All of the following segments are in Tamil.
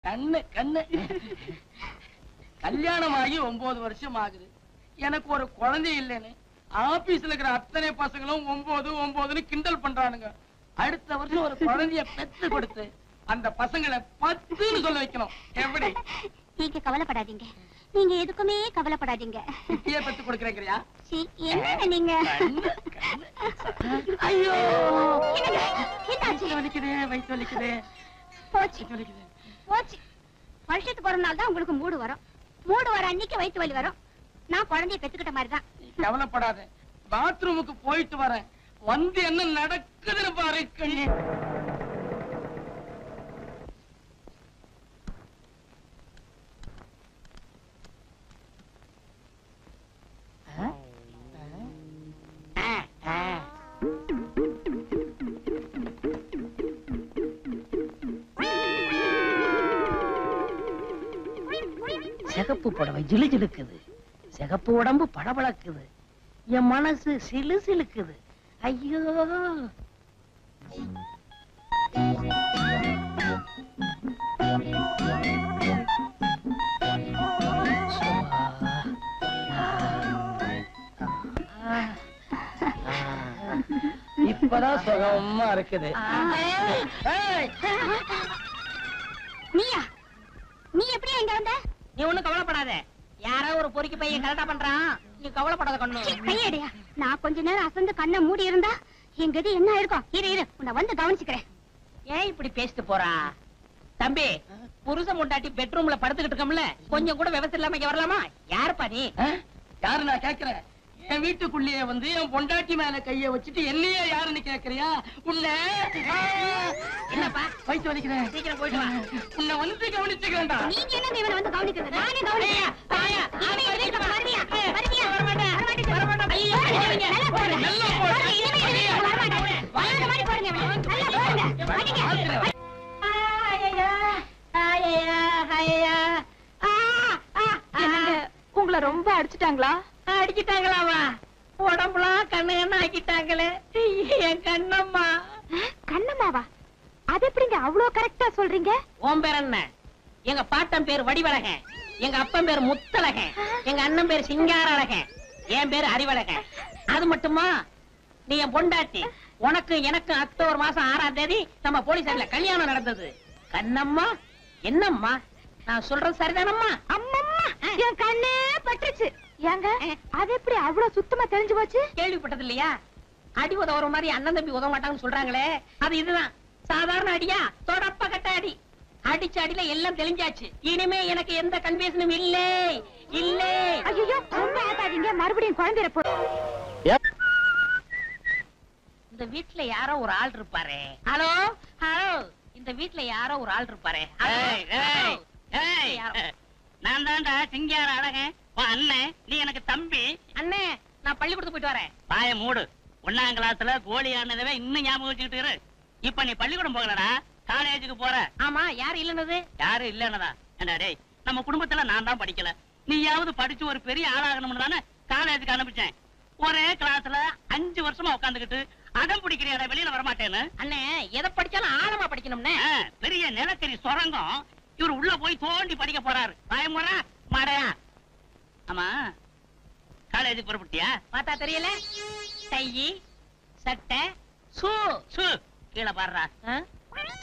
கண்ணு கண்ணு. கல்யாணம் ஆகி 9 வருஷம் ஆகுது. எனக்கு ஒரு குழந்தை இல்லைன்னு ஆபீஸ்ல இருக்கிற அத்தனை பசங்களும் 9 9ன்னு கிண்டல் பண்றானுங்க. அடுத்த வருஷம் ஒரு குழந்தைய பெத்து கொடுத்து அந்த பசங்களை 10ன்னு சொல்ல வைக்கணும். எப்படி? நீங்க கவலைப்படாதீங்க, நீங்க எதுக்குமே கவலைப்படாதீங்க. இப்பயே பெத்து கொடுக்கறேங்கறியா? என்ன நீங்க? ஐயோ என்னாச்சு? வலிக்குதே, வயிற்று வலிக்குதே. போச்சு போச்சு. வருஷத்துக்கு ஒரு நாள் தான் உங்களுக்கு மூடு வரும். மூடு வர அன்னைக்கு வயிற்று வலி வரும். நான் குழந்தைய பெத்துக்கிட்ட மாதிரிதான். கவலைப்படாத, பாத்ரூமுக்கு போயிட்டு வரேன். வந்து என்ன நடக்குதுன்னு பாரு கண்ணே. சிகப்பு புடவை ஜிலு ஜிலுக்குது, சிகப்பு உடம்பு படபடக்குது, என் மனசு சிலு சிலுக்குது. ஐயோ இப்பதான் சுகமா இருக்குது. நீயா? நீ எப்படி எங்க வந்த? நீ ஒண்ணும் கவலைப்படாத, யாரோ ஒரு பொறுக்கி பையன் கரெக்டா பண்றான். நீ கவலைப்படாத கண்ணு. கையடியா, நான் கொஞ்ச நேரம் அசந்து கண்ணை மூடி இருந்தா என் கதி என்ன இருக்கும்? இரு உன்னை வந்து கவனிச்சுக்கிறேன். ஏன் இப்படி பேசிட்டு போறா? தம்பி, புருஷன் முண்டாட்டி பெட்ரூம்ல படுத்துக்கிட்டு இருக்கோம்ல, கொஞ்சம் கூட விவசாயம் இல்லாம இங்க வரலாமா? யாருப்பா நீ? யாரு நான் கேக்குறேன்? என் வீட்டுக்குள்ளேயே வந்து என் பொண்டாட்டி மேல கைய வச்சுட்டு என்னையே யாருன்னு கேக்குறியா? உன்னை என்னப்பா வயிற்று வலிக்கிறேன், சீக்கிரம் போயிட்டு வா. உன்னை வந்து கவனிச்சுக்கிறேன்டா. நீங்க என்ன இவனை வந்து கவனிக்கிறது? நானே கவனிக்கிறேன். உங்களை ரொம்ப அடிச்சுட்டாங்களா? அடிச்சுட்டாங்களாவா? உடம்புலாம் கண்ணு கண்ணு ஆக்கிட்டாங்களே என் கண்ணம்மா. கண்ணம்மாவா? அது எப்படிங்க அவ்வளவு கரெக்டா சொல்றீங்க? உன் பேர் என்ன? எங்க பாட்டன் பேர் வடிவழகன், எங்க அப்பன் பேர் முத்தழகன், எங்க அண்ணன் பேர் சிங்காரழகன், என் பேர் அறிவழகன். அது மட்டுமா, நீ என் பொண்டாட்டி. உனக்கு எனக்கு அக்டோபர் மாசம் 6ஆம் தேதி நம்ம போலீஸ்ல கல்யாணம் நடந்தது. கண்ணம்மா என்னம்மா நான் சொல்றது சரிதானம்மா? அம்மம்மா, என் கண்ணே பட்டுச்சு. ஏங்க அது எப்படி அவ்வளவு சுத்தமா தெரிஞ்சு போச்சு? கேள்விப்பட்டது இல்லையா? அடி உதவுற மாதிரி அண்ணன் தம்பி உதவ மாட்டாங்கன்னு சொல்றாங்களே, அது இதுதான். சாதாரண அடியா? தொடப்ப கட்ட அடி. அடிச்ச அடியில எல்லாம் தெளிஞ்சாச்சு. இனிமே எனக்கு எந்த கன்ஃபியூஷனும் இல்லை இல்லை. ஐயோ ரொம்ப ஆட்டாதீங்க, மறுபடியும் குழந்தை போ. இந்த வீட்டுல யாரோ ஒரு ஆள் இருப்பாரு. ஹலோ ஹலோ, இந்த வீட்டுல யாரோ ஒரு ஆள் இருப்பாரு. நான் தான்டா சிங்கார அழகன், அண்ணன். நீ எனக்கு தம்பி. அண்ணே, நான் பள்ளிக்கூடத்துக்கு போயிட்டு வரேன். பாய மூடு. 1ஆம் கிளாஸ்ல கோழி ஆனதவே இன்னும் ஞாபகம் வச்சுக்கிட்டு இரு. இப்ப நீ பள்ளிக்கூடம் போகலடா, காலேஜுக்கு போற. ஆமா, யாரு இல்லன்னது? யாரு இல்லன்னதா? ஏண்டா டேய், நம்ம குடும்பத்துல நான் தான் படிக்கல, நீயாவது படிச்சு ஒரு பெரிய ஆளாகணும்னு தானே காலேஜுக்கு அனுப்பிச்சேன். ஒரே கிளாஸ்ல 5 வருஷமா உட்காந்துக்கிட்டு அடம் பிடிக்கிறியாடா வெளியில வரமாட்டேன்னு. அண்ணே, எதை படிச்சாலும் ஆழமா படிக்கணும்னே. பெரிய நிலக்கரி சுரங்கம் இவர் உள்ள போய் தோண்டி படிக்க போறாரு. பயமுறா மாடையா? ஆமா, காலேஜுக்கு புறப்பட்டியா? பார்த்தா தெரியல. டை, சட்டை, சூ சூ கீழே பாடுறா.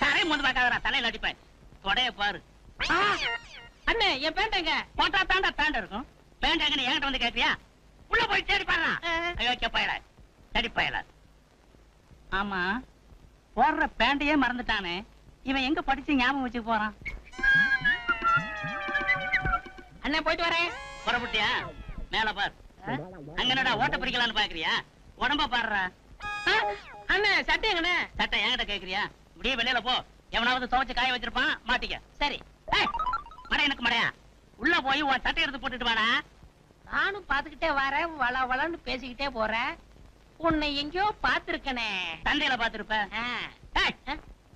தரை முந்து பார்க்காதடா, தலையில அடிப்பேன். தொடைய பாரு. அண்ணே, என் பேண்டங்க போட்டா தாண்டா பேண்ட் இருக்கும். பேண்ட் எங்க என்கிட்ட வந்து கேட்கறியா? உள்ள போய் தேடி பாடுறா. ஐயோ பயல, தேடி பயல. ஆமா, போடுற பேண்டையே மறந்துட்டானே இவன், எங்க படிச்சு ஞாபகம் வச்சு போறான்? அண்ணே, போயிட்டு வரேன். புறப்பட்டியா? மேல பார். அங்க என்னடா ஓட்ட பிரிக்கலான்னு பாக்குறியா? உடம்ப பாடுறா. அண்ணே, சட்டை எங்கண்ணே? சட்டை என்கிட்ட கேக்குறியா? இப்படியே வெளியில போ, எவனாவது துவைச்சு காய வச்சிருப்பான், மாட்டிக்க. சரி. மடை எனக்கு மடையா? உள்ள போய் உன் சட்டை எடுத்து போட்டுட்டு வாடா. நானும் பாத்துக்கிட்டே வரேன், வள வளன்னு பேசிக்கிட்டே போறேன். உன்னை எங்கேயோ பாத்துருக்கனே. சந்தையில பாத்துருப்ப.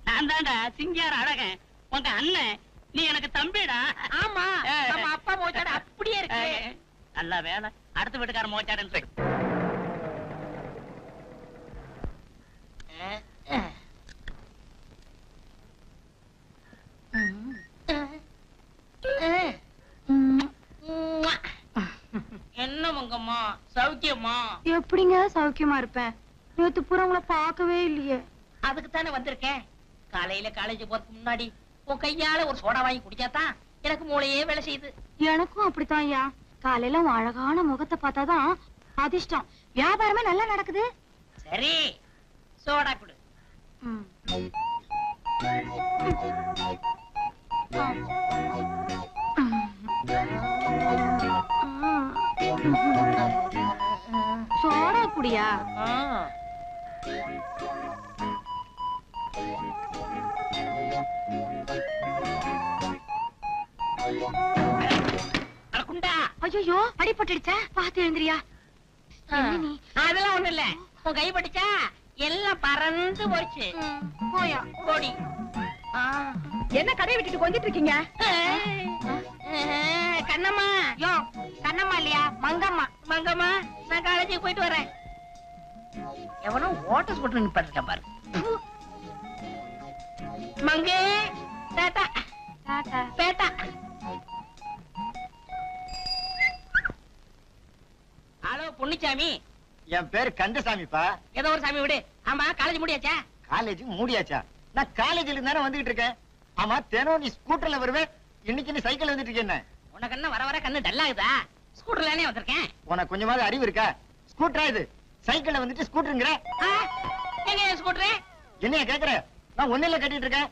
நான் தான்டா சிங்கார அழகன், உங்க அண்ணன். நீ எனக்கு தம்பிடா. ஆமா, நம்ம அப்பா மோச்சாடு அப்படியே இருக்கு. நல்ல வேலை, அடுத்த வீட்டுக்கார மோச்சாடுன்னு சொல்லு. என்னம்மா சௌக்கியமா? எப்படிங்க சௌக்கியமா இருப்பேன்? நேத்து பூரா உங்களை பார்க்கவே இல்லையே. அதுக்கு தானே வந்திருக்கேன். காலையில காலேஜ் போறதுக்கு முன்னாடி உன் கையால ஒரு சோடா வாங்கி குடிச்சாதான் எனக்கு மூளையே வேலை செய்யுது. எனக்கும் அப்படித்தான் ஐயா. காலையில உன் அழகான முகத்தை பார்த்தாதான் அதிர்ஷ்டம். வியாபாரமே நல்லா நடக்குது. சரி சோடா குடு. சோடா குடியா? ஐயோ அடிபட்டுடுச்சா? பாத்து எழுந்திரியா. அதெல்லாம் ஒண்ணு இல்ல. உன் கை படிச்சா எல்லாம் பறந்து போச்சு. போயா போடி. என்ன கடையை விட்டுட்டு கொஞ்சிட்டு இருக்கீங்க? கண்ணம்மா. யோ கண்ணம்மா இல்லையா மங்கம்மா. மங்கம்மா நான் காலேஜுக்கு போயிட்டு வரேன். எவனோ ஓட்டஸ் போட்டு நிப்பாட்டிருக்கேன் பாரு. மங்கே டாடா டாடா பேட்டா. ஹலோ பொன்னிச்சாமி. என் பேரு கந்தசாமிப்பா. ஏதோ ஒரு சாமி விடு. ஆமா காலேஜ் முடியாச்சா? காலேஜ் மூடியாச்சா? நான் காலேஜ்ல தானே வந்துகிட்டு இருக்கேன். ஆமா தினம் நீ ஸ்கூட்டர்ல வருவேன், இன்னைக்கு நீ சைக்கிள் வந்துட்டு இருக்கேன். உனக்கு என்ன வர வர கண்ணு டல்லாகுதா? ஸ்கூட்டர்லனே வந்திருக்கேன். உனக்கு கொஞ்சமாவது அறிவு இருக்கா? ஸ்கூட்டரா இது? சைக்கிள்ல வந்துட்டு ஸ்கூட்டருங்கற? எங்க ஸ்கூட்டர்? என்னைய கேக்குற? நான் ஒண்ணுல கட்டிட்டு இருக்கேன்.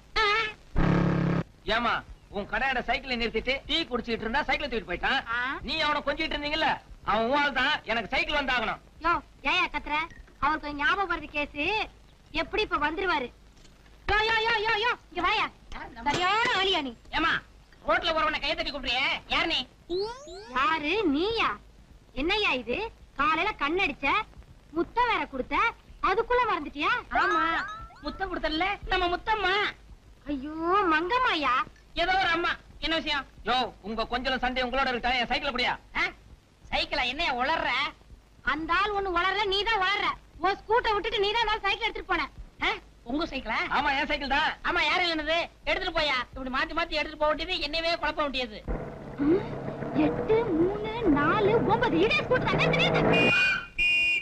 ஏமா உன் கடையோட சைக்கிளை நிறுத்திட்டு டீ குடிச்சிட்டு இருந்தா சைக்கிளை தூக்கிட்டு போயிட்டான். நீ அவனை கொஞ்சிட்டு இருந்தீங்கல்ல, அவன் உன் தான் எனக்கு சைக்கிள் வந்தாகணும். யோ ஏயா கத்துற? அவருக்கு ஞாபகம் வருது கேஸ். எப்படி இப்ப வந்துருவாரு? யோ யோ யோ யோ யோ இங்க வாயா. சரியான ஆளியா நீ? ஏமா ரோட்ல போறவனை கைய தட்டி கூப்பிடுறியே, யார் நீ? யாரு நீயா? என்னையா இது? காலையில கண்ணடிச்ச, முத்தம் வேற கொடுத்த, அதுக்குள்ள மறந்துட்டியா? ஆமா முத்தம் கொடுத்தல நம்ம முத்தம்மா. ஐயோ மங்கம்மாயா. ஏதோ ஒரு அம்மா. என்ன விஷயம்? யோ உங்க கொஞ்சம் சண்டை உங்களோட இருக்கா? என் சைக்கிள் அப்படியா? சைக்கிளா? என்னைய உளர்ற? அந்த ஆள் ஒண்ணு வளர்ற, நீதான் வளர்ற. உன் ஸ்கூட்டர் விட்டுட்டு நீதான் சைக்கிள் எடுத்துட்டு போன. உங்க சைக்கிளா? ஆமா என் சைக்கிள் தான். ஆமா யாரு என்னது? எடுத்துட்டு போயா. இப்படி மாத்தி மாத்தி எடுத்துட்டு போக வேண்டியது, என்னவே குழப்ப வேண்டியது. 8 3 4 9 இதே ஸ்கூட்டர் தான்.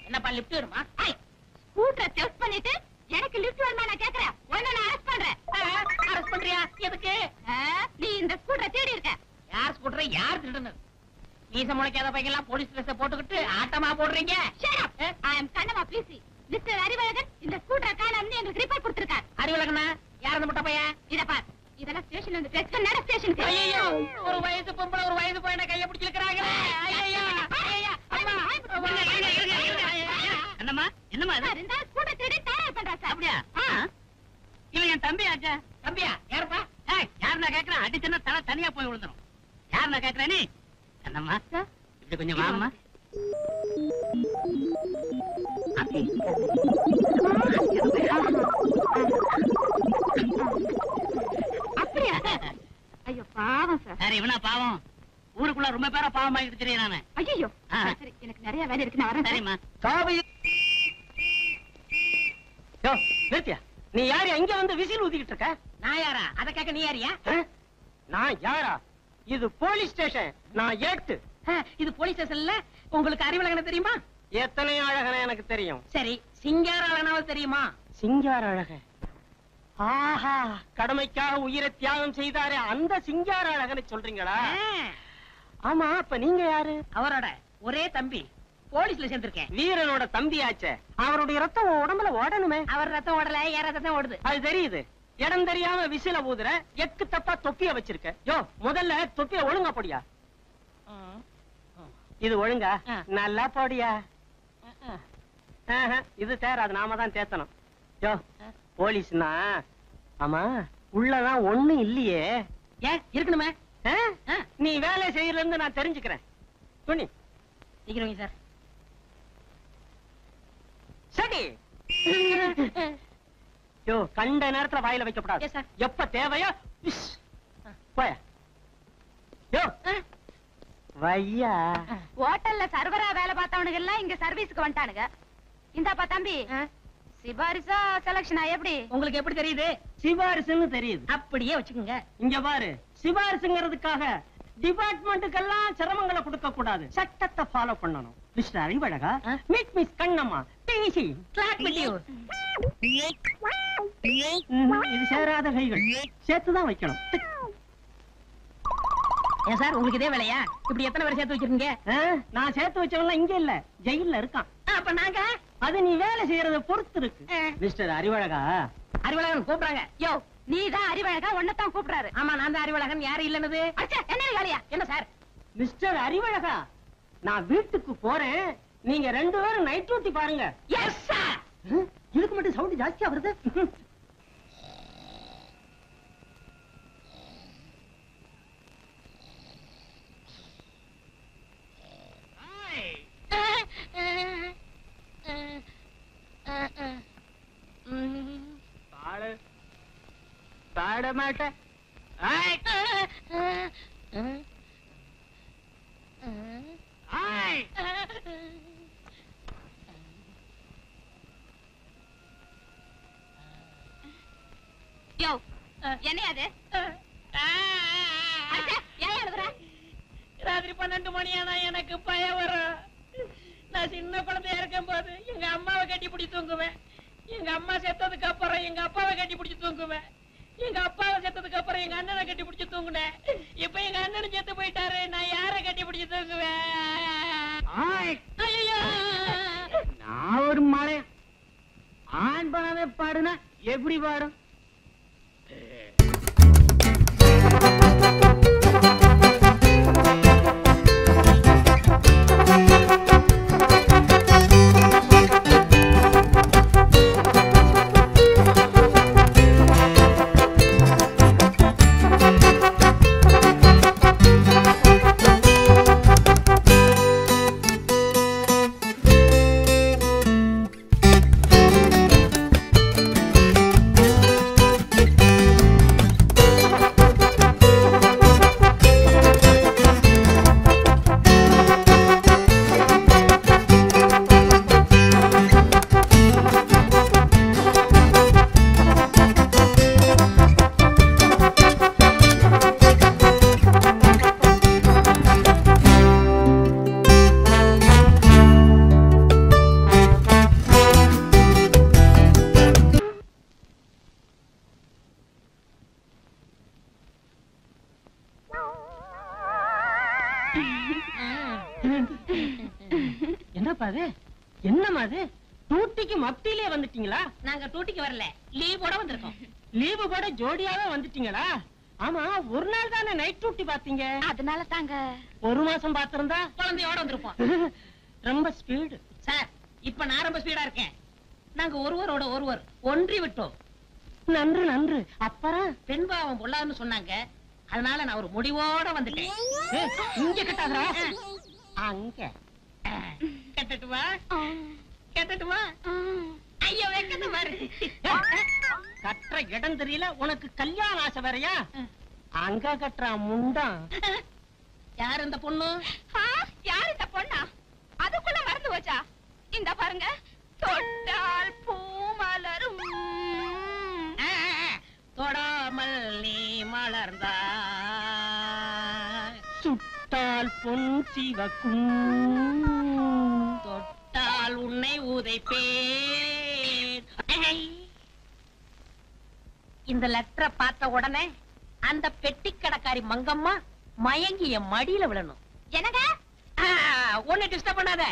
என்னப்பா லிப்ட் வருமா? ஸ்கூட்டர் டெஸ்ட் பண்ணிட்டு எனக்கு லிஃப்ட் வருமா நான் கேக்குறேன். உன்னை நான் அரெஸ்ட் பண்றேன். அரெஸ்ட் பண்றியா? எதுக்கு? நீ இந்த ஸ்கூட்டரை தேடி இருக்க. யார் ஸ்கூட்டரை யார் திருடுனது? மீச முளைக்காத பையெல்லாம் போலீஸ் ட்ரெஸ் போட்டுக்கிட்டு ஆட்டமா போடுறீங்க. Shut up. I am Kannamma busy. Mister Arivazhagan இந்த ஸ்கூட்டரை காணோம்னு எங்களுக்கு ரிப்போர்ட் கொடுத்திருக்கார். அறிவழகனா? யார் அந்த முட்டை பையன்? இத பார். இதெல்லாம் ஸ்டேஷன்ல இருந்து டெஸ்ட் பண்ண ஸ்டேஷனுக்கு. ஐயோ ஒரு வயசு பொம்பளை ஒரு வயசு பையனை கைய பிடிச்சு இழுக்கறாங்களே. ஐயோ ஐயோ அம்மா. என்னம்மா என்னம்மா இது? சார் இந்த ஸ்கூட்டர் தேடி தயார் பண்றா சார். அப்படியா? இவன் என் தம்பி ஆச்சா. தம்பியா? யாருப்பா? யார் நான் கேக்குறேன்? அடிச்சனா தலை தனியா போய் விழுந்துரும். யார் நான் கேக்குறேன்? நீ என்னம்மா இப்படி கொஞ்சம் வாம்மா. அப்படியா? ஐயோ பாவம் சார். சரி இவனா பாவம்? ஊருக்குள்ள ரொம்ப பேரா பாவம் ஆகிட்டு தெரியும் நானு. ஐயோ சரி எனக்கு நிறைய வேலை இருக்கு, நான் வரேன். சரிம்மா. சாவி. யோ நிறுத்தியா? நீ யாரு அங்க வந்து விசில் ஊதிக்கிட்டு இருக்க? நான் யாரா? அத கேக்க நீ யாரியா? நான் யாரா? இது போலீஸ் ஸ்டேஷன். நான் ஏட்டு. இது போலீஸ் ஸ்டேஷன்ல. உங்களுக்கு அறிவழகன தெரியுமா? எத்தனை அழகன எனக்கு தெரியும். சரி சிங்கார அழகனாவது தெரியுமா? சிங்கார அழகன். ஆஹா கடமைக்காக உயிரை தியாகம் செய்தாரே அந்த சிங்கார அழகனை சொல்றீங்களா? ஆமா அப்ப நீங்க யாரு? அவரோட ஒரே தம்பி. போலீஸ்ல சேர்ந்திருக்கேன். வீரனோட தம்பியாச்சே. அவருடைய ரத்தம் உடம்புல ஓடணுமே. அவர் ரத்தம் ஓடல, என் ரத்தம் தான் ஓடுது. அது தெரியுது. இடம் தெரியாம விசில ஊதுற, எக்கு தப்பா தொப்பிய வச்சிருக்க. யோ முதல்ல தொப்பிய ஒழுங்கா போடியா. இது ஒழுங்கா? நல்லா போடியா. இது தேராது, நாம தான் தேத்தணும். யோ போலீஸ்னா ஆமா உள்ளதான் ஒண்ணு இல்லையே. ஏன் இருக்கணுமே? நீ வேலை செய்யறதுல இருந்து நான் தெரிஞ்சுக்கிறேன். துணி சீக்கிரம் சார். சரி. யோ கண்ட நேரத்துல வாயில வைக்கப்படாது. Yes, sir. எப்ப தேவையோ போய. யோ வையா. ஹோட்டல்ல சர்வரா வேலை பார்த்தவனுங்க எல்லாம் இங்க சர்வீஸ்க்கு வந்துட்டானுங்க. இந்தாப்பா தம்பி, சிபாரிசா செலக்ஷனா எப்படி? உங்களுக்கு எப்படி தெரியுது? சிபாரிசுன்னு தெரியுது. அப்படியே வச்சுக்கோங்க. இங்க பாரு, சிபாரிசுங்கிறதுக்காக டிபார்ட்மெண்ட்டுக்கெல்லாம் சிரமங்களை கொடுக்க கூடாது. சட்டத்தை ஃபாலோ பண்ணணும். மிஸ்டர் அறிவழகா, மீட் மிஸ் கண்ணம்மா, பேசி கிளாட் வித் யூ. இது சேராத கைகள், சேர்த்துதான் வைக்கணும். ஏன் சார் உங்களுக்கு இதே வேலையா? இப்படி எத்தனை பேர் சேர்த்து வச்சிருக்கீங்க? நான் சேர்த்து வச்சவன்லாம் இங்க இல்ல, ஜெயில்ல இருக்கான். அப்ப நாங்க அது நீ வேலை செய்யறத பொறுத்து இருக்கு. மிஸ்டர் அறிவழகா, அறிவழகன் கூப்பிடுறாங்க. யோ நீதான் அறிவழகா, உன்னதான் கூப்பிடுறாரு. ஆமா நான் தான் அறிவழகன். யாரு இல்லன்னு? என்ன வேலையா? என்ன சார்? மிஸ்டர் அறிவழகா, நான் வீட்டுக்கு போறேன், நீங்க 2 பேரும் நைட் டியூட்டி பாருங்க. Yes sir. இதுக்கு மட்டும் சவுண்ட் ஜாஸ்தியா வருது. பாட மாட்டேன். யோ என்ன அது? ஏன் எழுதுற? ராத்திரி 12 மணி ஆனா எனக்கு பயம் வரும். நான் சின்ன குழந்தையா இருக்கும் போது எங்க அம்மாவை கட்டி பிடிச்சி தூங்குவேன். எங்க அம்மா செத்ததுக்கு அப்புறம் எங்க அப்பாவை கட்டி பிடிச்சி தூங்குவேன். எங்க அப்பாவை செத்ததுக்கு அப்புறம் எங்க அண்ணனை கட்டி பிடிச்சி தூங்குனேன். இப்ப எங்க அண்ணனும் செத்து போயிட்டாரு. நான் யாரை கட்டி பிடிச்சி தூங்குவேன்? ஐயோ, நான் ஒரு மலை ஆண் பணமே பாடுனா எப்படி பாடும்? என்னப்பா அது? என்னமா அது? டூட்டிக்கு மத்தியிலே வந்துட்டீங்களா? நாங்க டூட்டிக்கு வரல, லீவ் போட வந்திருக்கோம். லீவு போட ஜோடியாவே வந்துட்டீங்களா? ஆமா, ஒரு நாள் தானே நைட் டியூட்டி பாத்தீங்க. அதனால தாங்க. 1 மாசம் பாத்திருந்தா குழந்தையோட வந்திருப்போம். ரொம்ப ஸ்பீடு. சார், இப்ப நான் ரொம்ப ஸ்பீடா இருக்கேன். நாங்க ஒருவரோட ஒருவர் ஒன்றி விட்டோம். நன்று நன்று. அப்புறம் பெண்பாவம் பொல்லாதுன்னு சொன்னாங்க. அதனால நான் ஒரு முடிவோட வந்துட்டேன். இங்க கட்டாதரா, அங்க கட்டட்டுமா? கட்டட்டுமா? ஐயோ வெக்கத்தை பாரு. கட்டுற இடம் தெரியல, உனக்கு கல்யாண ஆசை வேறையா? அங்க கட்டுற முண்டா. யார் இந்த பொண்ணு? யாரு இந்த பொண்ணா? அதுக்குள்ள மறந்து போச்சா? இந்த பாருங்க, தொட்டால் பூ மலரும். தொடாமல் நீ மலர்ந்தா சுட்டால் பொன் சிவக்கும், தொட்டால் உன்னை உதைப்பேன். இந்த லெட்டரை பார்த்த உடனே அந்த பெட்டி கடைக்காரி மங்கம்மா மயங்கி என் மடியில விழணும். என்னங்க? ஒண்ணு டிஸ்டர்ப் பண்ணாத.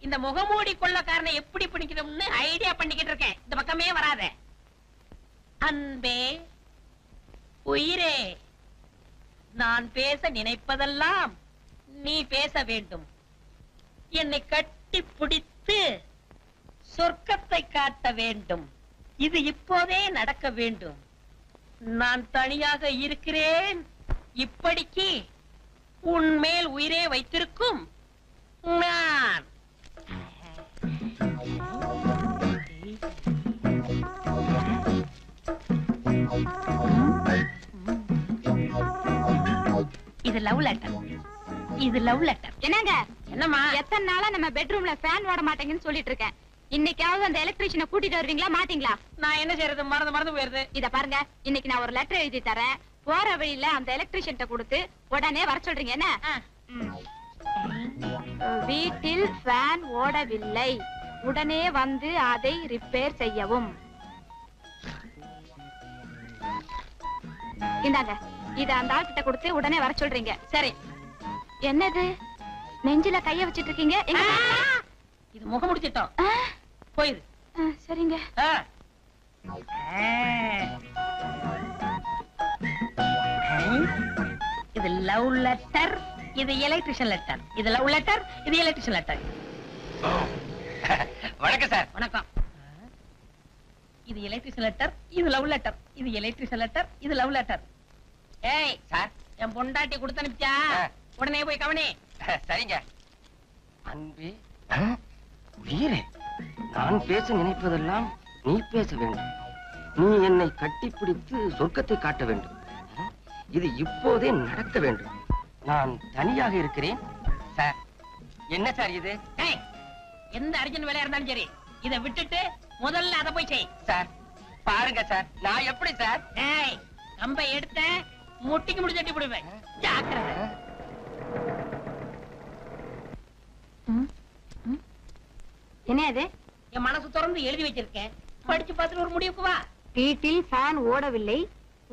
இந்த முகமூடி கொள்ளக்காரனை எப்படி பிடிக்கணும்னு ஐடியா பண்ணிக்கிட்டு இருக்கேன். இந்த பக்கமே வராத. அன்பே, உயிரே, நான் பேச நினைப்பதெல்லாம் நீ பேச வேண்டும். என்னை கட்டி பிடித்து சொர்க்கத்தை காட்ட வேண்டும். இது இப்போதே நடக்க வேண்டும். நான் தனியாக இருக்கிறேன். இப்படிக்கு உன் மேல் உயிரே வைத்திருக்கும் நான். இது லவ் லெட்டர். இது லவ் லெட்டர். என்னங்க? என்னம்மா? எத்தனை நாளா நம்ம பெட்ரூம்ல ஃபேன் ஓட மாட்டேங்குன்னு சொல்லிட்டு இருக்கேன். இன்னைக்காவது அந்த எலக்ட்ரிஷியனை கூட்டிட்டு வருவீங்களா மாட்டீங்களா? நான் என்ன செய்யறது? மறந்து போயிருது. இத பாருங்க, இன்னைக்கு நான் ஒரு லெட்டர் எழுதி தரேன். போற வழியில அந்த எலக்ட்ரிஷியன்ட்ட கொடுத்து உடனே வர சொல்றீங்க என்ன? வீட்டில் ஃபேன் ஓடவில்லை, உடனே வந்து அதை ரிப்பேர் செய்யவும். இந்தாங்க, இத அந்த ஆள்கிட்ட கொடுத்து உடனே வர சொல்றீங்க. சரி. என்னது நெஞ்சில கைய வச்சிட்டு இருக்கீங்க? இது முக முடிச்சிட்டோம். போயிரு. சரிங்க. இது லவ் லெட்டர், இது எலக்ட்ரிஷியன் லெட்டர். இது லவ் லெட்டர், இது எலக்ட்ரிஷியன் லெட்டர். வணக்கம் சார். வணக்கம். இது எலக்ட்ரிஷியன் லெட்டர், இது லவ் லெட்டர். இது எலக்ட்ரிஷியன் லெட்டர், இது லவ் லெட்டர். ஏய் சார், என் பொண்டாட்டி கொடுத்து அனுப்பிச்சா உடனே போய் கவனி. சரிங்க. அன்பே உயிரே, நான் பேச நினைப்பதெல்லாம் நீ பேச வேண்டும். நீ என்னை கட்டிப்பிடித்து சொர்க்கத்தை காட்ட வேண்டும். இது இப்போதே நடக்க வேண்டும். நான் தனியாக இருக்கிறேன். சார், என்ன சார் இது? ஏய், எந்த அர்ஜென்ட் வேலையா இருந்தாலும் சரி, இதை விட்டுட்டு முதல்ல அதை போய் செய். சார் பாருங்க சார், நான் எப்படி சார்? ஏய், கம்பை எடுத்த முட்டிக்கு முடி தட்டி போடுவேன். ஜாக்கிரதை. என்ன அது? என் மனசு திறந்து எழுதி வச்சிருக்கேன், படிச்சு பார்த்துட்டு ஒரு முடிவுக்கு வா. வீட்டில் ஃபேன் ஓடவில்லை,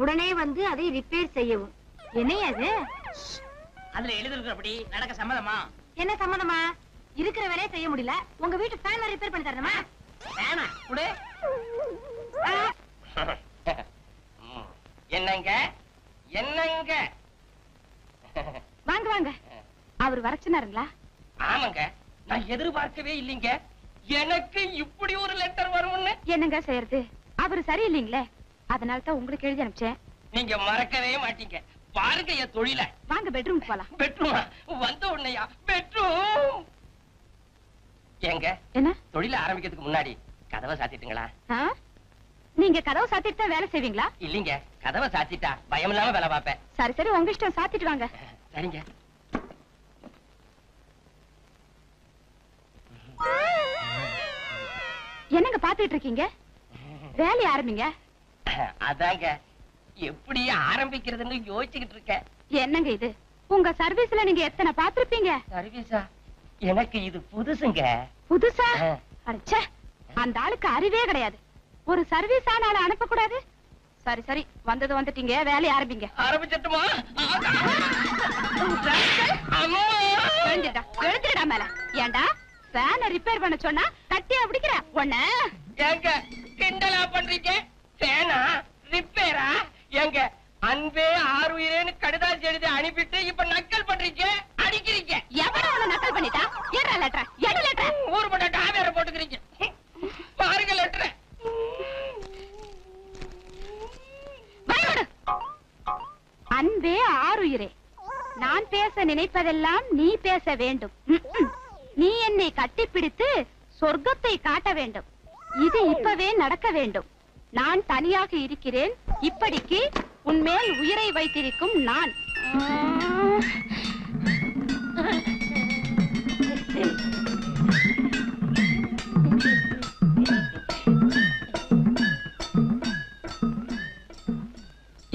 உடனே வந்து அதை ரிப்பேர் செய்யவும். என்ன அது? அதுல எழுதிருக்கிறபடி நடக்க சம்மதமா? என்ன சம்மதமா? இருக்கிற வேலையை செய்ய முடியல, உங்க வீட்டு ஃபேன் ரிப்பேர் பண்ணி தரணுமா? வேணா குடு. என்னங்க என்னங்க? வாங்க வாங்க. அவர் வர சொன்னாருங்களா? ஆமாங்க, நான் எதிர்பார்க்கவே இல்லைங்க. எனக்கு இப்படி ஒரு லெட்டர் வரும்னு. என்னங்க செய்யறது, அவரு சரியில்லைங்களே, அதனால தான் உங்களுக்கு எழுதி அனுப்பிச்சேன். நீங்க மறக்கவே மாட்டீங்க. பாருங்க என் தொழில. வாங்க பெட்ரூம் போலாம். பெட்ரூமா? வந்த உடனேயா பெட்ரூம்? ஏங்க, என்ன தொழில ஆரம்பிக்கிறதுக்கு முன்னாடி கதவை சாத்திட்டுங்களா? நீங்க கதவை சாத்திட்டு தான் வேலை செய்வீங்களா? இல்லீங்க, கதவை சாத்திட்டா பயம் இல்லாம வேலை பார்ப்பேன். சரி சரி, உங்க இஷ்டம், சாத்திட்டு வாங்க. சரிங்க. என்னங்க பாத்துட்டு இருக்கீங்க? வேலையை ஆரம்பிங்க. அதாங்க எப்படி ஆரம்பிக்கிறதுன்னு யோசிச்சுக்கிட்டு இருக்கேன். என்னங்க இது, உங்க சர்வீஸ்ல நீங்க எத்தனை பாத்திருப்பீங்க? சர்வீஸா? எனக்கு இது புதுசுங்க. புதுசா? அடச்சே, அந்த ஆளுக்கு அறிவே கிடையாது. ஒரு சர்வீஸ் ஆனால அனுப்ப கூடாது. சரி சரி, வந்தது வந்துட்டீங்க, வேலையை ஆரம்பிங்க. ஆரம்பிச்சட்டுமா? எழுந்துடா மேல. ஏண்டா ஃபேனை ரிப்பேர் பண்ண சொன்னா கட்டியா பிடிக்கிற ஒண்ணு? ஏங்க கிண்டலா பண்றீங்க? ஃபேனா ரிப்பேரா? ஏங்க அன்பே ஆறுயிரேன்னு கடிதாசி எழுதி அனுப்பிட்டு இப்ப நக்கல் பண்றீங்க, அடிக்கிறீங்க. எவன உன்னை நக்கல் பண்ணிட்டா? ஏறா லெட்டர், எடு லெட்டர். ஊர் பட்ட டாவேர போட்டுக்கிறீங்க. பாருங்க லெட்டர். அன்பே ஆறுயிரே, நான் பேச நினைப்பதெல்லாம் நீ பேச வேண்டும். நீ என்னை கட்டிப்பிடித்து சொர்க்கத்தை காட்ட வேண்டும். இது இப்பவே நடக்க வேண்டும். நான் தனியாக இருக்கிறேன், இப்படிக்கு உன்மேல் உயிரை வைத்திருக்கும் நான்.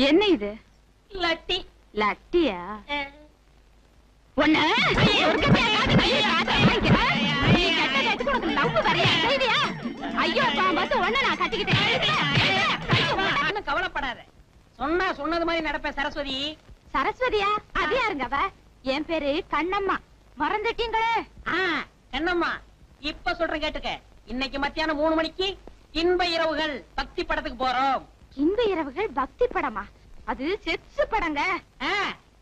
என்ன இது? லட்டி. லட்டியா? ஒண்ணு ஐயோ பார்த்து ஒண்ணு நான் கட்டிக்கிட்டேன். கவலைப்படாத, சொன்னா சொன்னது மாதிரி நடப்பேன். சரஸ்வதி. சரஸ்வதியா? அது யாருங்க அவ? என் பேரு கண்ணம்மா, மறந்துட்டீங்களே? கண்ணம்மா, இப்ப சொல்றேன் கேட்டுக்க. இன்னைக்கு மத்தியானம் 3 மணிக்கு இன்ப இரவுகள் பக்தி படத்துக்கு போறோம். இன்ப இரவுகள் பக்தி படமா? அது செக்ஸ் படங்க.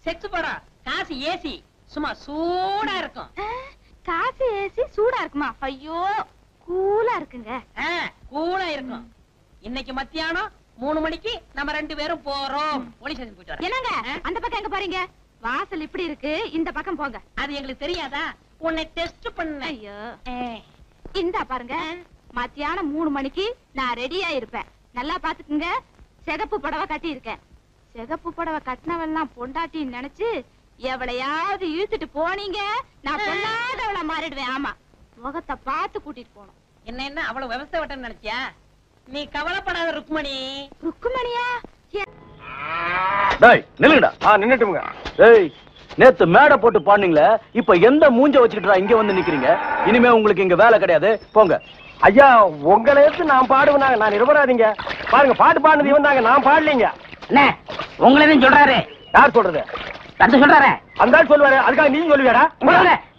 செக்ஸ் படம். காசு ஏசி, சும்மா சூடா இருக்கும். காசு ஏசி சூடா இருக்குமா? ஐயோ, கூலா இருக்குங்க. கூலா இருக்கும். இன்னைக்கு மத்தியானம் 3 மணிக்கு நம்ம 2 பேரும் போறோம். போலீஸ் ஸ்டேஷன் போயிட்டு வரோம். என்னங்க அந்த பக்கம் எங்க பாருங்க? வாசல் இப்படி இருக்கு, இந்த பக்கம் போங்க. அது எங்களுக்கு தெரியாதா? உன்னை டெஸ்ட் பண்ண. ஐயோ, இந்த பாருங்க, மத்தியானம் 3 மணிக்கு நான் ரெடியா இருப்பேன். நல்லா பாத்துக்குங்க. சிகப்பு புடவை கட்டி இருக்கேன். சிகப்பு புடவை கட்டினவெல்லாம் பொண்டாட்டின்னு நினைச்சு எவளையாவது இழுத்துட்டு போனீங்க, நான் பொண்ணாதவள மாறிடுவேன். ஆமா, முகத்தை பார்த்து கூட்டிட்டு போனோம். என்ன அவ்வளவு விவசாய வட்டம் நினைச்சியா? நீ கவலைப்படாத ருக்மணி. ருக்குமணியா? டேய் நில்லுங்கடா. நின்னுட்டுங்க. டேய் நேத்து மேடை போட்டு பாடுனீங்களே, இப்ப எந்த மூஞ்ச வச்சுக்கிட்டு இங்க வந்து நிக்கிறீங்க? இனிமே உங்களுக்கு இங்க வேலை கிடையாது, போங்க. ஐயா உங்களை எடுத்து நான் பாடுவேனாங்க, நான் நிரபராதிங்க. பாருங்க பாட்டு பாடுனது இவன் தாங்க, நான் பாடலீங்க. அண்ணே உங்களை சொல்றாரு. யார் சொல்றது? தந்து சொல்றாரு. அந்த ஆள் சொல்லுவாரு, அதுக்காக நீ சொல்லுவியாடா?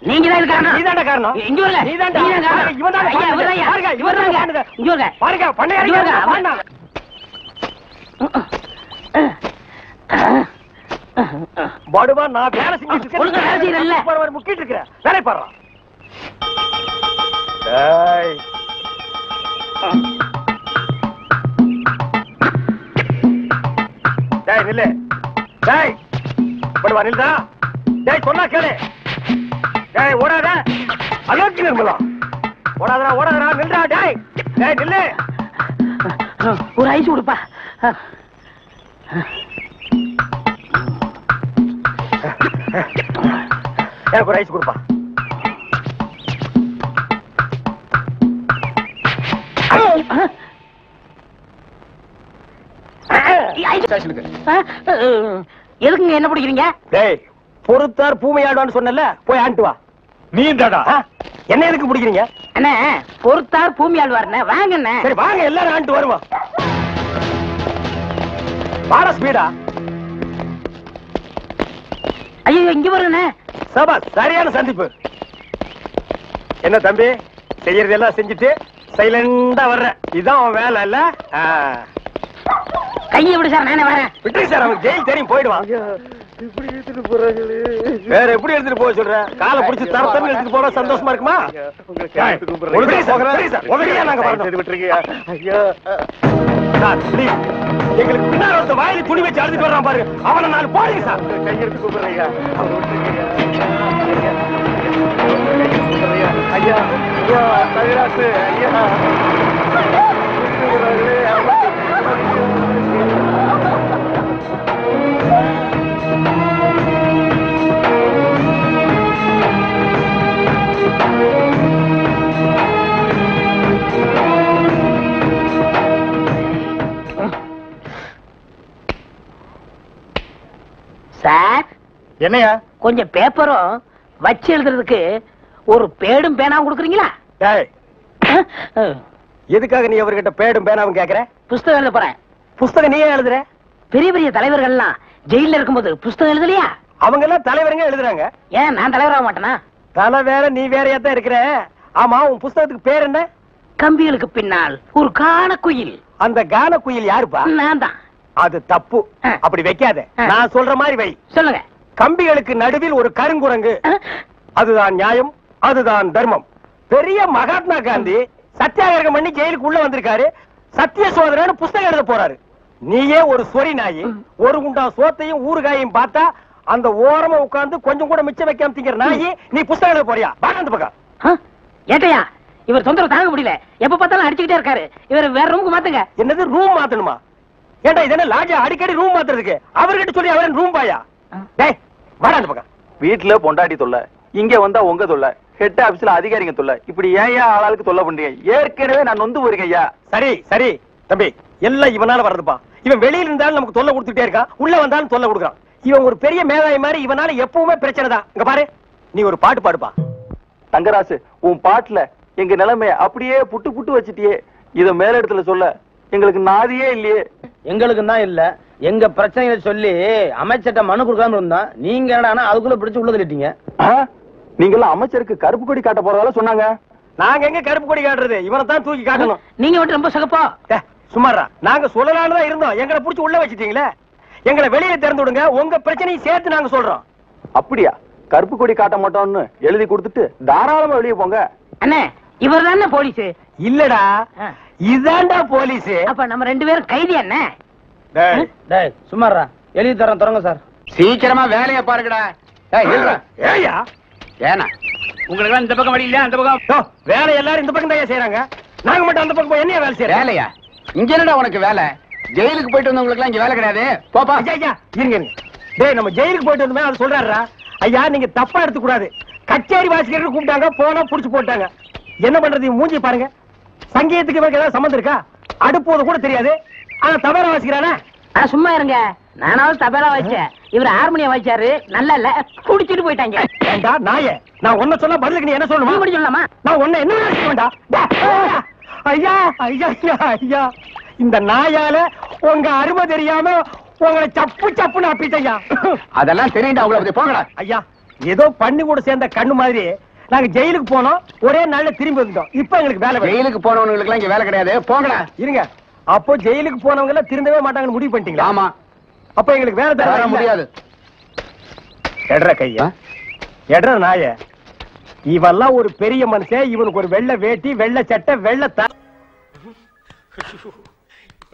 நீங்க தான் இது காரணம். நீதான்டா காரணம். இங்க வரல. நீதான்டா. நீங்க தான் காரணம். இவன் தான் ஐயா, இவர் ஐயா. பாருங்க, இவர் தான் பாருங்க. இங்க வரல. பாருங்க பண்ணையாரே இங்க வரல. பாருங்க. படுவா நான் வேலை செஞ்சிட்டு ஒழுங்கா வேலை செய்யறல்ல. இருக்கேன். முக்கிட்டு இருக்கேன். வேலை பாடுறா. டேய். டேய் நில்லு. டேய். படுவா நில்லுடா. டேய் சொன்னா கேளு. டேய் ஓடாத. அலோக்கி நிர்மலா. ஓடாதடா ஓடாதடா நில்லுடா டேய். டேய் நில்லு. ஒரு ஐஸ் கொடுப்பா. எனக்கு ஒரு ஐஸ் கொடுப்பா. எதுக்குங்க என்ன பிடிக்கிறீங்க? டேய் பொறுத்தார் பூமையாடுவான்னு சொன்னல, போய் ஆண்டு வா. நீ தாடா என்ன எதுக்கு பிடிக்கிறீங்க? அண்ணே பொறுத்தார் பூமி ஆழ்வார்ண்ணே, வாங்கண்ணே. சரி வாங்க எல்லாரும் ஆண்டு வருவோம். வாட ஸ்பீடா. ஐயோ இங்க வருண்ணே. சபா சரியான சந்திப்பு. என்ன தம்பி செய்யறது எல்லாம் செஞ்சுட்டு சைலண்டா வர்ற, இதான் உன் வேலை இல்ல? கையை விடு சார், நானே வரேன். விட்டு சார், அவன் ஜெயில் தெரியும் போயிடுவான். வேற எப்படி எடுத்துட்டு போக சொல்ற? காலை பிடிச்சி தரத்தன்னு எடுத்துட்டு போனா சந்தோஷமா இருக்குமா? எங்களுக்கு பின்னாடி ஒருத்த வாயில துணி வச்சு அழுதுட்டு வர்றான் பாரு, அவனை நான் போடுங்க சார். கையெடுத்து கூப்பிடுறீங்க ஐயா. ஐயா தவிராசு ஐயா. சார் என்னையா? கொஞ்சம் பேப்பரும் வச்சு எழுதுறதுக்கு ஒரு பேடும் பேனாவும் கொடுக்குறீங்களா? எதுக்காக நீ அவர்கிட்ட பேடும் பேனாவும் கேக்குற? புஸ்தகம் எழுத போறேன். புஸ்தகம் நீயே எழுதுற? பெரிய பெரிய தலைவர்கள்லாம் ஜெயில இருக்கும்போது புஸ்தகம் எழுதலையா? அவங்க எல்லாம் தலைவருங்க எழுதுறாங்க. ஏன் நான் தலைவராக மாட்டேனா? தலை வேற நீ வேறையா தான் இருக்கிற. ஆமா உன் புஸ்தகத்துக்கு பேர் என்ன? கம்பிகளுக்கு பின்னால் ஒரு கான குயில். அந்த கான குயில் யாருப்பா? நான் தான். அது தப்பு, அப்படி வைக்காத. நான் சொல்ற மாதிரி வை. சொல்லுங்க. கம்பிகளுக்கு நடுவில் ஒரு கருங்குரங்கு, அதுதான் நியாயம், அதுதான் தர்மம். பெரிய மகாத்மா காந்தி சத்தியாகிரகம் பண்ணி ஜெயிலுக்கு உள்ள வந்திருக்காரு, சத்திய சோதனை புஸ்தகம் எழுத போறாரு. நீயே ஒரு சொரி நாயி, ஒரு குண்டா சோத்தையும் ஊறுகாயும் பார்த்தா அந்த ஓரமா உட்கார்ந்து கொஞ்சம் கூட மிச்சம் வைக்காம திங்கிற நாயி, நீ புஸ்தகம் எழுத போறியா? அந்த பக்கம் ஏட்டையா, இவர் தொந்தரவு தாங்க முடியல, எப்ப பார்த்தாலும் அடிச்சுக்கிட்டே இருக்காரு. இவர் வேற ரூமுக்கு மாத்துங்க. என்னது ரூம் மாத்தணுமா? ஏண்டா இது என்ன லாட்ஜா அடிக்கடி ரூம் மாத்துறதுக்கு? அவர்கிட்ட சொல்லி அவரன் ரூம் பாயா? டேய் வாடா அந்த பக்கம். வீட்டுல பொண்டாட்டி தொல்லை, இங்க வந்தா உங்க தொல்லை, ஹெட் ஆபீஸ்ல அதிகாரிங்க தொல்லை, இப்படி ஏன் ஆளாளுக்கு தொல்லை பண்றீங்க? ஏற்கனவே நான் நொந்து போயிருக்கேன் ஐயா. சரி சரி தம்பி, எல்லாம் இவனால வர்றதுப்பா. இவன் வெளியில இருந்தாலும் நமக்கு தொல்லை கொடுத்துட்டே இருக்கான், உள்ள வந்தாலும் தொல்லை கொடுக்குறான். இவன் ஒரு பெரிய மேதாவி மாதிரி, இவனால எப்பவுமே பிரச்சனை தான். இங்க பாரு, நீ ஒரு பாட்டு பாடுப்பா. தங்கராசு, உன் பாட்டுல எங்க நிலைமைய அப்படியே புட்டு புட்டு வச்சிட்டியே. இத மேல இடத்துல சொல்ல எங்களுக்கு நாதியே இல்லையே. எங்களுக்கு தான் இல்ல, எங்க பிரச்சனைகளை சொல்லி அமைச்சர்ட்ட மனு கொடுக்காம இருந்தா நீங்க என்னடா அதுக்குள்ள பிடிச்சு உள்ள தள்ளிட்டீங்க. நீங்க எல்லாம் அமைச்சருக்கு கருப்பு கொடி காட்ட போறதால சொன்னாங்க. நாங்க எங்க கருப்பு கொடி காட்டுறது? இவனை தான் தூக்கி காட்டணும். நீங்க மட்டும் ரொம்ப சகப்பா. சுமாரா நாங்க சொல்லலான்னு தான் இருந்தோம், எங்களை புடிச்சு உள்ள வச்சிட்டீங்களே. எங்களை வெளியே திறந்து விடுங்க, உங்க பிரச்சனையும் சேர்த்து நாங்க சொல்றோம். அப்படியா? கருப்பு கொடி காட்ட மாட்டோம்னு எழுதி கொடுத்துட்டு தாராளமா வெளியே போங்க. அண்ணே இவர் தானே போலீஸ்? இல்லடா இதாண்டா போலீஸ். அப்ப நம்ம ரெண்டு பேரும் கைதி அண்ணே. டேய் சும்மாரா, எழுதி தரேன் தொடங்க சார். சீக்கிரமா வேலையை பாருங்கடா. ஏயா ஏனா உங்களுக்கு இந்த பக்கம் வழி இல்ல, அந்த பக்கம் வேலை எல்லாரும் இந்த பக்கம் தான் செய்யறாங்க, நாங்க மட்டும் அந்த பக்கம் போய் என்ன வேலை செய்யறோம்? வேலையா? இங்க என்னடா உனக்கு வேலை? ஜெயிலுக்கு போயிட்டு வந்தவங்களுக்கு எல்லாம் இங்க வேலை கிடையாது. போப்பா. ஐயா இருங்க. டேய் நம்ம ஜெயிலுக்கு போயிட்டு வந்தோமே அது சொல்றாருடா. ஐயா நீங்க தப்பா எடுத்துக்க கூடாது. கச்சேரி வாசிக்கிறதுக்கு கூப்பிட்டாங்க, போனா புடிச்சு போட்டாங்க. என்ன பண்றது? மூஞ்சி பாருங்க. சங்கீதத்துக்கு இவருக்கு ஏதாவது சம்பந்தம் இருக்கா? அடுப்போது கூட தெரியாது, ஆனா தவற வாசிக்கிறானே. சும்மா இருங்க. நானாவது தபேலா வச்சேன், இவர் ஹார்மோனியம் வச்சாரு. நல்லா இல்ல, குடிச்சிட்டு போயிட்டாங்க. ஏண்டா நாயே, நான் ஒன்ன சொல்ல பதிலுக்கு நீ என்ன சொல்லணுமா? நீ சொல்லலாமா? நான் ஒன்ன என்ன வேண்டா? ஐயா ஐயா ஐயா, இந்த நாயால உங்க அருமை தெரியாம உங்களை சப்பு சப்புன்னு அப்பிட்டையா. அதெல்லாம் தெரியுண்டா, அவ்வளவு போங்கடா. ஐயா, ஏதோ பண்ணி கூட சேர்ந்த கண்ணு மாதிரி நாங்க ஜெயிலுக்கு போனோம், ஒரே நாள்ல திரும்பி வந்துட்டோம். இப்ப எங்களுக்கு வேலை. ஜெயிலுக்கு போனவங்களுக்கு எல்லாம் இங்க வேலை கிடையாது, போங்கடா. இருங்க, அப்போ ஜெயிலுக்கு போனவங்க எல்லாம் திருந்தவே மாட்டாங்கன்னு முடிவு பண்ணிட்டீங்களா? ஆமா. அப்ப எங்களுக்கு வேலை தர முடியாது. எட்ற கையா, எட்ற நாய, இவெல்லாம் ஒரு பெரிய மனுஷன். இவனுக்கு ஒரு வெள்ளை வேட்டி, வெள்ளை சட்டை, வெள்ளை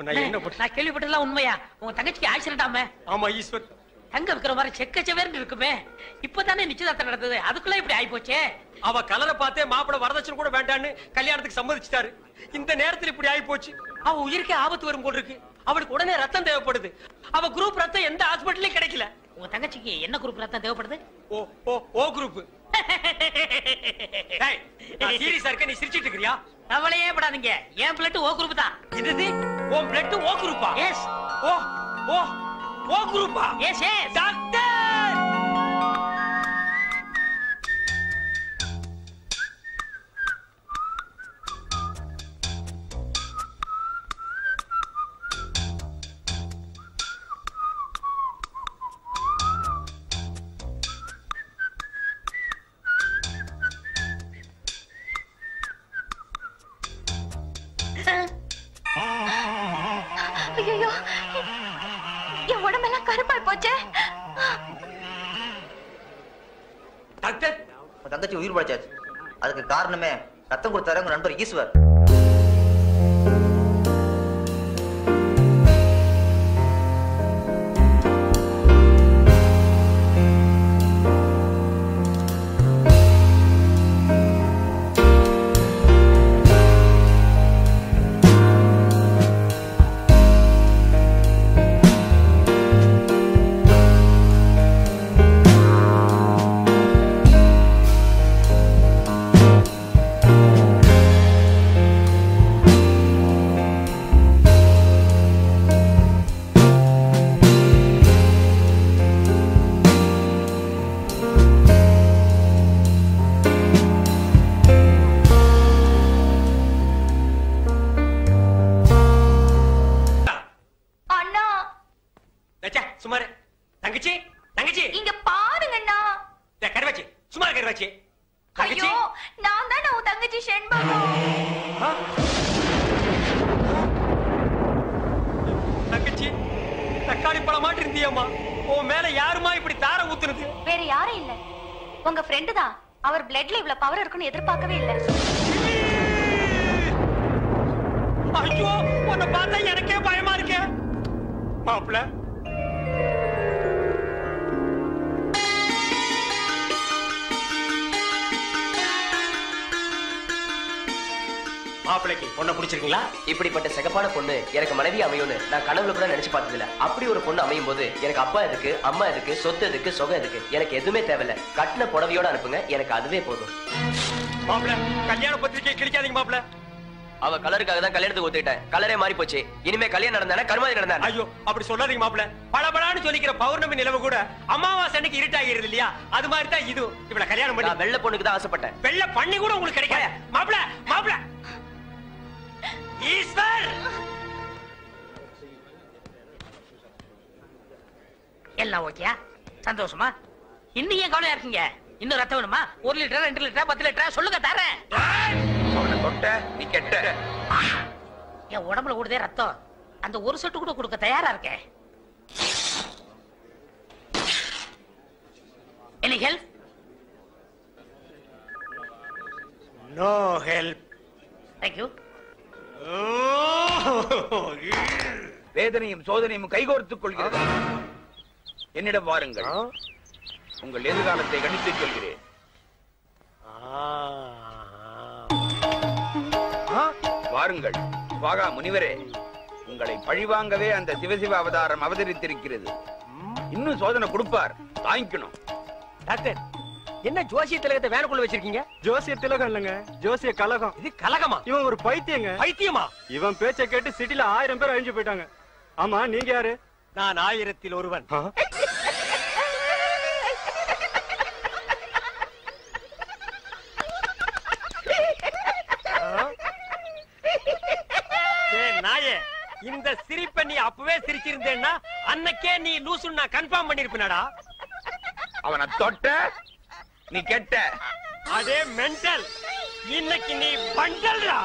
நான் கேள்விப்பட்டதெல்லாம் உண்மையா? உங்க தங்கச்சிக்கு ஆக்சிடென்ட் ஆமே? ஆமா ஈஸ்வர். தங்க விக்கிற மாதிரி செக்கச்சவேர்னு இருக்குமே. இப்பதானே நிச்சயதார்த்தம் நடந்தது, அதுக்குள்ள இப்படி ஆயி போச்சே. அவ கலரை பார்த்தே மாப்பிள வரதட்சணை கூட வேண்டான்னு கல்யாணத்துக்கு சம்மதிச்சிட்டாரு. இந்த நேரத்துல இப்படி ஆயி போச்சு. அவ உயிருக்கே ஆபத்து வரும் போல இருக்கு. அவளுக்கு உடனே ரத்தம் தேவைப்படுது. அவ குரூப் ரத்தம் எந்த ஹாஸ்பிட்டலையும் கிடைக்கல. உங்க தங்கச்சிக்கு என்ன குரூப் ரத்தம் தேவைப்படுது? ஓ ஓ ஓ குரூப். டேய், நான் சீரியஸா இருக்க, நீ சிரிச்சிட்டு இருக்கறியா? கவலையே படாதீங்க, என் பிளட் ஓ குரூப் தான். இது உன் பிளட் ஓ குரூப்பா? எஸ். ஓ ஓ ஓ குரூப்பா? S S. டாக்டர், ஐயோ, என் உடம்பெல்லாம் கருப்பாய் போச்சே. டாக்டர், உன் தங்கச்சி உயிர் பழைச்சாச்சு. அதுக்கு காரணமே ரத்தம் கொடுத்தாரு உங்க நண்பர் ஈஸ்வர். சுமாரு. தங்கச்சி, தங்கச்சி இங்க பாருங்கண்ணா. கருவாச்சி, சும்மா கருவாச்சி. ஐயோ, நான் தான் உன் தங்கச்சி செண்பகம். தங்கச்சி, தக்காளி பழம் மாட்டி இருந்தியம்மா. உன் மேல யாருமா இப்படி தார ஊத்துனது? வேற யாரும் இல்ல, உங்க ஃப்ரெண்டு தான். அவர் பிளட்ல இவ்வளவு பவர் இருக்குன்னு எதிர்பார்க்கவே இல்ல. ஐயோ, உன்னை பார்த்தா எனக்கே பயமா இருக்கு. மாப்பிள்ள, மாப்பிளைக்கு பொண்ணை பிடிச்சிருக்கீங்களா? இப்படிப்பட்ட சிகப்பான பொண்ணு எனக்கு மனைவி அமையும்னு நான் கனவுல கூட நினைச்சு பார்த்தது இல்ல. அப்படி ஒரு பொண்ணு அமையும் போது எனக்கு அப்பா எதுக்கு, அம்மா எதுக்கு, சொத்து எதுக்கு, சொகம் எதுக்கு, எனக்கு எதுவுமே தேவையில்ல. கட்டின புடவையோட அனுப்புங்க, எனக்கு அதுவே போதும். மாப்பிள்ள, கல்யாண பத்திரிக்கை கிழிக்காதீங்க மாப்பிள்ள. அவ கலருக்காக தான் கல்யாணத்துக்கு ஒத்துக்கிட்டேன். கலரே மாறி போச்சு. இனிமே கல்யாணம் நடந்தானே கருமாதி நடந்தா. ஐயோ, அப்படி சொல்லாதீங்க மாப்பிள்ள. பளபளன்னு சொல்லிக்கிற பௌர்ணமி நிலவு கூட அமாவாசை அன்னைக்கு இருட்டாகிறது இல்லையா? அது மாதிரி தான் இது. இவள கல்யாணம் பண்ணி வெள்ளை பொண்ணுக்கு தான் ஆசைப்பட்டேன். வெள்ளை பண்ணி கூட உங்களுக்கு கிடைக்காத. மாப்பிள்ள, மாப்பிள்ள, ஈஸ்வர், எல்லாம் ஓகேயா? சந்தோஷமா? இன்னும் ஏன் கவலையா இருக்கீங்க? இன்னும் ரத்தம் வேணுமா? 1 லிட்டர், 2 லிட்டர், 10 லிட்டர் சொல்லுங்க, தரேன். நீ கெட்ட என் உடம்புல ஓடுதே ரத்தம். அந்த ஒரு சொட்டு கூட கொடுக்க தயாரா இருக்கேன். Any help? No help. Thank you. வேதனையும் சோதனையும் கைகோர்த்துக் கொள்கிறது. என்னிடம் வாருங்கள், உங்கள் எதிர்காலத்தை கணித்துச் சொல்கிறேன். வாருங்கள் வாகா முனிவரே, உங்களை பழிவாங்கவே அந்த சிவசிவ அவதாரம் அவதரித்திருக்கிறது. இன்னும் சோதனை கொடுப்பார், தாங்கிக்கணும். டாக்டர், என்ன ஜோசிய திலகத்தை வேனுக்குள்ள வச்சிருக்கீங்க? ஜோசிய திலகம் இல்லங்க, ஜோசிய கலகம். இது கலகமா? இவன் ஒரு பைத்தியங்க. பைத்தியமா? இவன் பேச்சை கேட்டு சிட்டில 1000 பேர் அழிஞ்சு போயிட்டாங்க. ஆமா, நீங்க யாரு? நான் 1000-ல் ஒருவன். நாயே, இந்த சிரிப்பை நீ அப்பவே சிரிச்சிருந்தேன்னா அன்னைக்கே நீ லூசுன்னு நான் கன்ஃபார்ம் பண்ணிருப்பேனடா. அவனை தொட்ட நீ கெட்ட. அதே மென்டல், இன்னைக்கு நீ பண்டல்டா.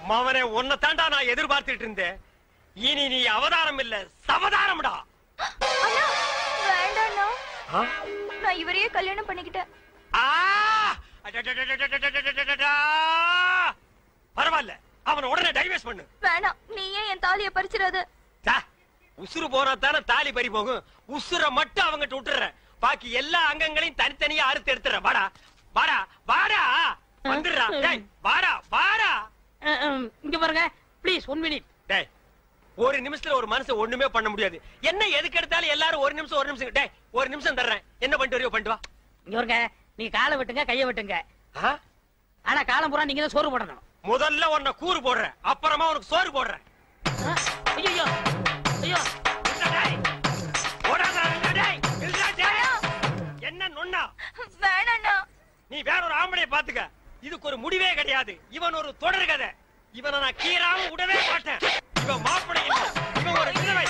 மவனே, உன்னை தாண்டா நான் எதிர்பார்த்துட்டு இருந்தேன். இனி நீ அவதாரம் இல்ல, சவதாரம்டா. நான் இவரையே கல்யாணம் பண்ணிக்கிட்டேன். பரவாயில்ல, அவனை உடனே டைவர்ஸ் பண்ணு. வேணாம், நீயே என் தாலியை பறிச்சிடாத. உசுறு போனா தானே தாலி பறி போகும். உசுரை மட்டும் அவங்கிட்ட விட்டுற, பாக்கி எல்லா அங்கங்களையும் தனித்தனியா அறுத்து எடுத்துற. வாடா வாடா வாடா, வந்துடுறா. வாடா வாடா. இங்க பாருங்க ப்ளீஸ், 1 மினிட். டேய், ஒரு நிமிஷத்துல ஒரு மனுஷன் ஒண்ணுமே பண்ண முடியாது. என்ன எதுக்கு எடுத்தாலும் எல்லாரும் ஒரு நிமிஷம். டேய், ஒரு நிமிஷம் தர்றேன், என்ன பண்ணிட்டு வரையோ பண்ணிட்டு வா. இங்க பாருங்க, நீ காலை வெட்டுங்க, கையை வெட்டுங்க. ஆனா காலம் பூரா நீங்க தான் சோறு போடணும். முதல்ல உன்னை கூறு போடுறேன், அப்புறமா உனக்கு சோறு போடுறேன். ஐயோ ஐயோ, என்ன நொண்ணா? வேணாண்ணா. நீ வேற ஒரு ஆம்பளைய பாத்துக்க. இதுக்கு ஒரு முடிவே கிடையாது. இவன் ஒரு தொடர் கதை. இவனை நான் கீராம விடவே மாட்டேன். இவன் மாப்பிள்ளை இல்ல, இவன் ஒரு விதவை.